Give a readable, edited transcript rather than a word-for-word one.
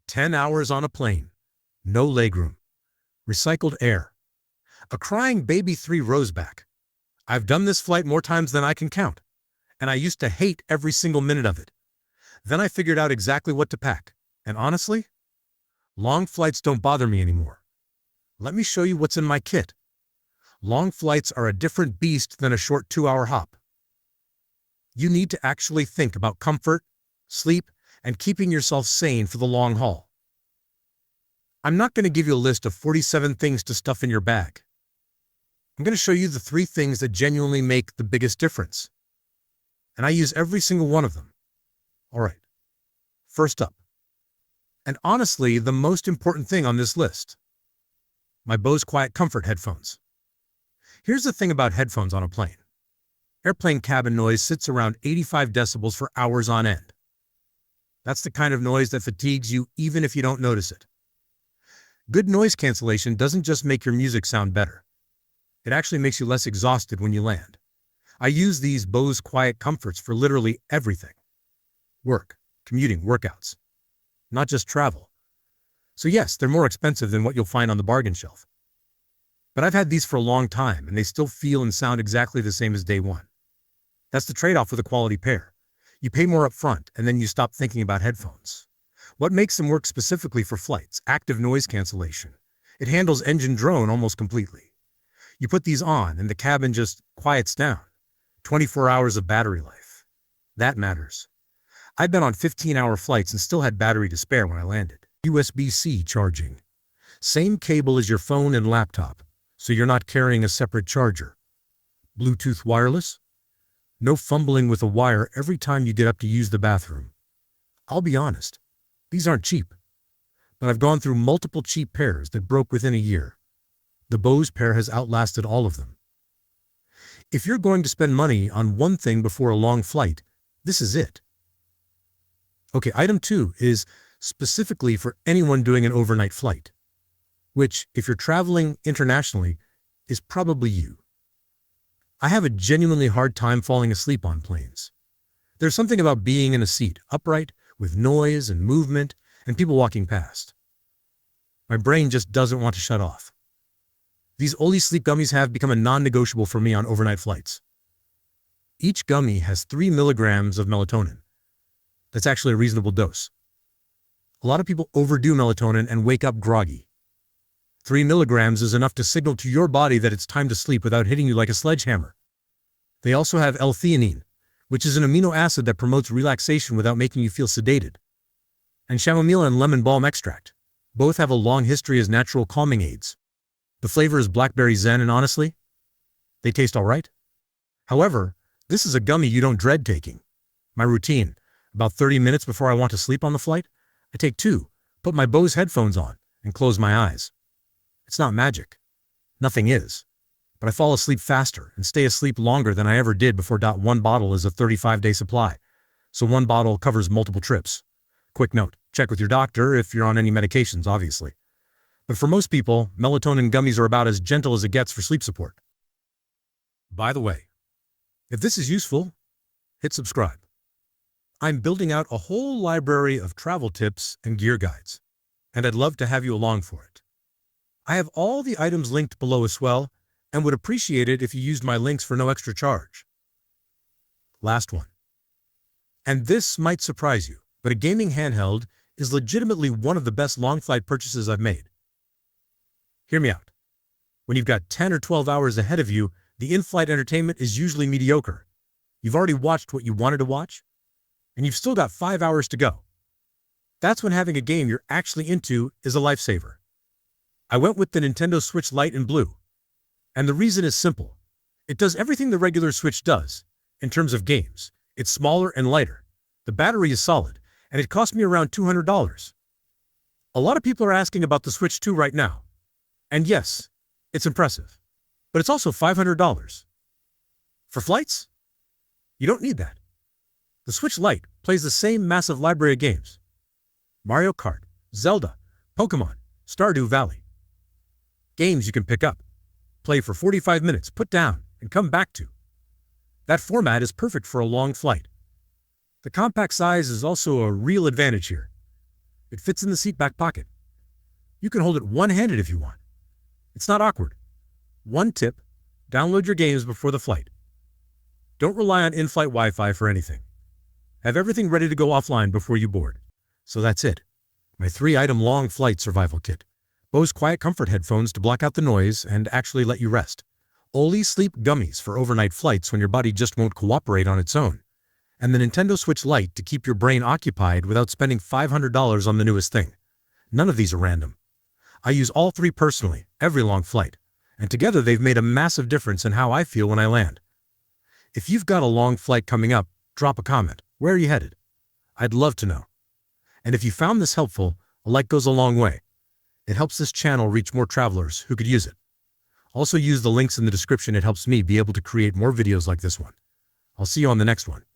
10 hours on a plane. No legroom. Recycled air. A crying baby 3 rows back. I've done this flight more times than I can count, and I used to hate every single minute of it. Then I figured out exactly what to pack, and honestly, long flights don't bother me anymore. Let me show you what's in my kit. Long flights are a different beast than a short 2-hour hop. You need to actually think about comfort, sleep, and keeping yourself sane for the long haul. I'm not going to give you a list of 47 things to stuff in your bag. I'm going to show you the 3 things that genuinely make the biggest difference. And I use every single one of them. All right. First up, and honestly the most important thing on this list, my Bose QuietComfort headphones. Here's the thing about headphones on a plane. Airplane cabin noise sits around 85 decibels for hours on end. That's the kind of noise that fatigues you even if you don't notice it. Good noise cancellation doesn't just make your music sound better. It actually makes you less exhausted when you land. I use these Bose QuietComforts for literally everything. Work, commuting, workouts. Not just travel. So yes, they're more expensive than what you'll find on the bargain shelf. But I've had these for a long time and they still feel and sound exactly the same as day one. That's the trade-off with a quality pair. You pay more up front and then you stop thinking about headphones. What makes them work specifically for flights? Active noise cancellation. It handles engine drone almost completely. You put these on and the cabin just quiets down. 24 hours of battery life. That matters. I've been on 15-hour flights and still had battery to spare when I landed. USB-C charging. Same cable as your phone and laptop, so you're not carrying a separate charger. Bluetooth wireless. No fumbling with a wire every time you get up to use the bathroom. I'll be honest, these aren't cheap, but I've gone through multiple cheap pairs that broke within a year. The Bose pair has outlasted all of them. If you're going to spend money on one thing before a long flight, this is it. Okay, item 2 is specifically for anyone doing an overnight flight, which, if you're traveling internationally, is probably you. I have a genuinely hard time falling asleep on planes. There's something about being in a seat, upright, with noise and movement, and people walking past. My brain just doesn't want to shut off. These OLLY Sleep Gummies have become a non-negotiable for me on overnight flights. Each gummy has 3 milligrams of melatonin. That's actually a reasonable dose. A lot of people overdo melatonin and wake up groggy. 3 milligrams is enough to signal to your body that it's time to sleep without hitting you like a sledgehammer. They also have L-Theanine, which is an amino acid that promotes relaxation without making you feel sedated. And chamomile and lemon balm extract. Both have a long history as natural calming aids. The flavor is blackberry zen, and honestly, they taste all right. However, this is a gummy you don't dread taking. My routine, about 30 minutes before I want to sleep on the flight, I take 2, put my Bose headphones on, and close my eyes. It's not magic. Nothing is. But I fall asleep faster and stay asleep longer than I ever did before. 1 bottle is a 35-day supply, so 1 bottle covers multiple trips. Quick note, check with your doctor if you're on any medications, obviously. But for most people, melatonin gummies are about as gentle as it gets for sleep support. By the way, if this is useful, hit subscribe. I'm building out a whole library of travel tips and gear guides, and I'd love to have you along for it. I have all the items linked below as well, and would appreciate it if you used my links for no extra charge. Last one. And this might surprise you, but a gaming handheld is legitimately one of the best long flight purchases I've made. Hear me out. When you've got 10 or 12 hours ahead of you, the in-flight entertainment is usually mediocre. You've already watched what you wanted to watch, and you've still got 5 hours to go. That's when having a game you're actually into is a lifesaver. I went with the Nintendo Switch Lite in blue. And the reason is simple. It does everything the regular Switch does. In terms of games, it's smaller and lighter. The battery is solid, and it cost me around $200. A lot of people are asking about the Switch 2 right now. And yes, it's impressive. But it's also $500. For flights? You don't need that. The Switch Lite plays the same massive library of games. Mario Kart, Zelda, Pokemon, Stardew Valley. Games you can pick up, play for 45 minutes, put down, and come back to. That format is perfect for a long flight. The compact size is also a real advantage here. It fits in the seat back pocket. You can hold it one-handed if you want. It's not awkward. One tip, download your games before the flight. Don't rely on in-flight Wi-Fi for anything. Have everything ready to go offline before you board. So that's it. My 3-item long flight survival kit. Bose QuietComfort Headphones to block out the noise and actually let you rest. OLLY Sleep Gummies for overnight flights when your body just won't cooperate on its own. And the Nintendo Switch Lite to keep your brain occupied without spending $500 on the newest thing. None of these are random. I use all 3 personally, every long flight, and together they've made a massive difference in how I feel when I land. If you've got a long flight coming up, drop a comment. Where are you headed? I'd love to know. And if you found this helpful, a like goes a long way. It helps this channel reach more travelers who could use it. Also use the links in the description. It helps me be able to create more videos like this one. I'll see you on the next one.